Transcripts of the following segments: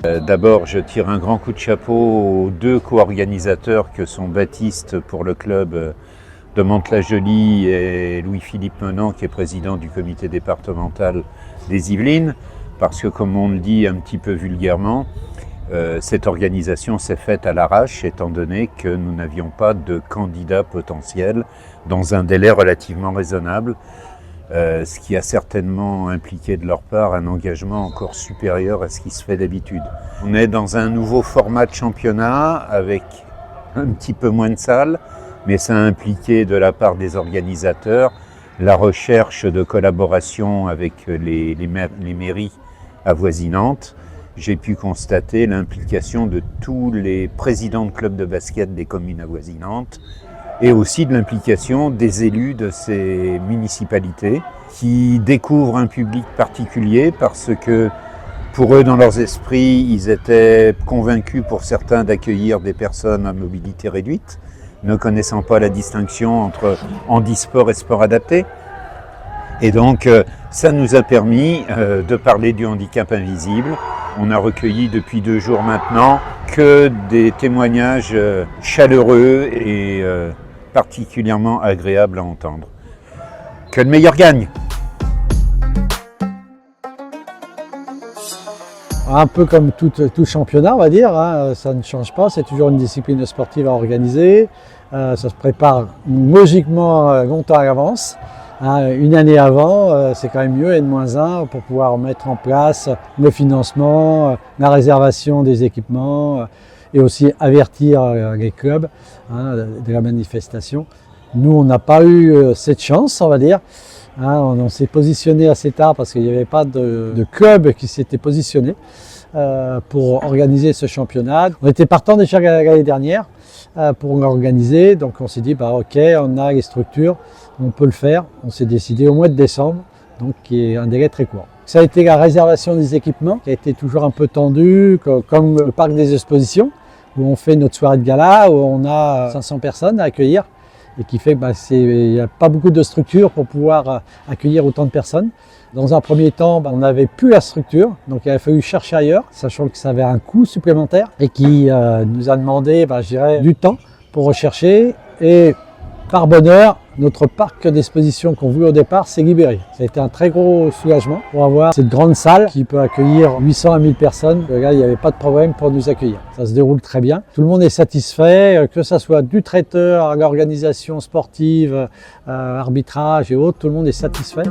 D'abord, je tire un grand coup de chapeau aux deux co-organisateurs que sont Baptiste pour le club de Mantes-la-Jolie et Louis-Philippe Menant qui est président du comité départemental des Yvelines, parce que comme on le dit un petit peu vulgairement, cette organisation s'est faite à l'arrache étant donné que nous n'avions pas de candidats potentiels dans un délai relativement raisonnable. Ce qui a certainement impliqué de leur part un engagement encore supérieur à ce qui se fait d'habitude. On est dans un nouveau format de championnat avec un petit peu moins de salles, mais ça a impliqué de la part des organisateurs la recherche de collaboration avec les mairies avoisinantes. J'ai pu constater l'implication de tous les présidents de clubs de basket des communes avoisinantes, et aussi de l'implication des élus de ces municipalités qui découvrent un public particulier parce que pour eux, dans leurs esprits, ils étaient convaincus pour certains d'accueillir des personnes à mobilité réduite, ne connaissant pas la distinction entre handisport et sport adapté. Et donc, ça nous a permis de parler du handicap invisible. On a recueilli depuis 2 jours maintenant que des témoignages chaleureux et particulièrement agréable à entendre. Que le meilleur gagne! Un peu comme tout championnat, on va dire, hein, ça ne change pas, c'est toujours une discipline sportive à organiser. Ça se prépare logiquement longtemps à l'avance. Une année avant, c'est quand même mieux, N-1, pour pouvoir mettre en place le financement, la réservation des équipements, et aussi avertir les clubs de la manifestation. Nous, on n'a pas eu cette chance, on va dire. On s'est positionné assez tard parce qu'il n'y avait pas de club qui s'était positionné pour organiser ce championnat. On était partant déjà l'année dernière pour l'organiser, donc on s'est dit ok, on a les structures, on peut le faire. On s'est décidé au mois de décembre, donc qui est un délai très court. Ça a été la réservation des équipements qui a été toujours un peu tendue, comme le parc des expositions, où on fait notre soirée de gala, où on a 500 personnes à accueillir, et qui fait qu'il n'y a pas beaucoup de structures pour pouvoir accueillir autant de personnes. Dans un premier temps, on n'avait plus la structure, donc il a fallu chercher ailleurs, sachant que ça avait un coût supplémentaire, et qui nous a demandé, je dirais, du temps pour rechercher, et par bonheur, notre parc d'exposition qu'on voulait au départ s'est libéré. Ça a été un très gros soulagement pour avoir cette grande salle qui peut accueillir 800 à 1000 personnes. Là, il n'y avait pas de problème pour nous accueillir. Ça se déroule très bien. Tout le monde est satisfait, que ce soit du traiteur à l'organisation sportive, arbitrage et autres, tout le monde est satisfait.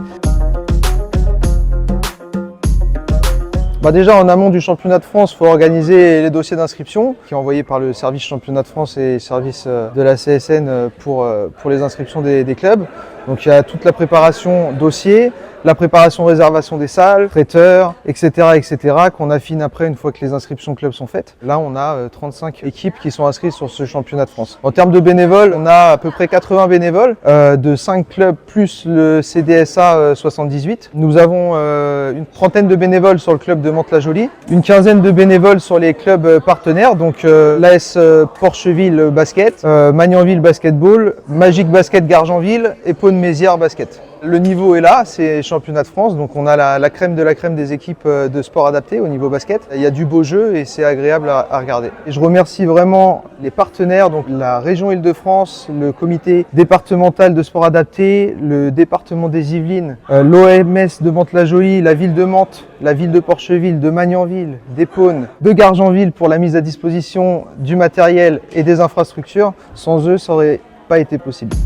Déjà en amont du championnat de France, il faut organiser les dossiers d'inscription qui sont envoyés par le service championnat de France et le service de la CSN pour les inscriptions des clubs. Donc il y a toute la préparation dossier, la préparation réservation des salles, traiteurs, etc. qu'on affine après une fois que les inscriptions clubs sont faites. Là on a 35 équipes qui sont inscrites sur ce championnat de France. En termes de bénévoles, on a à peu près 80 bénévoles de 5 clubs plus le CDSA 78. Nous avons une trentaine de bénévoles sur le club de Mantes-la-Jolie, une quinzaine de bénévoles sur les clubs partenaires, donc l'AS Porcheville Basket, Magnanville Basketball, Magic Basket Gargenville et Pau-de-Mézières Basket. Le niveau est là, c'est championnat de France, donc on a la crème de la crème des équipes de sport adapté au niveau basket. Il y a du beau jeu et c'est agréable à regarder. Et je remercie vraiment les partenaires, donc la région Île-de-France, le comité départemental de sport adapté, le département des Yvelines, l'OMS de Mantes-la-Jolie, la ville de Mantes, la ville de Porcheville, de Magnanville, d'Épône, de Gargenville pour la mise à disposition du matériel et des infrastructures. Sans eux, ça n'aurait pas été possible.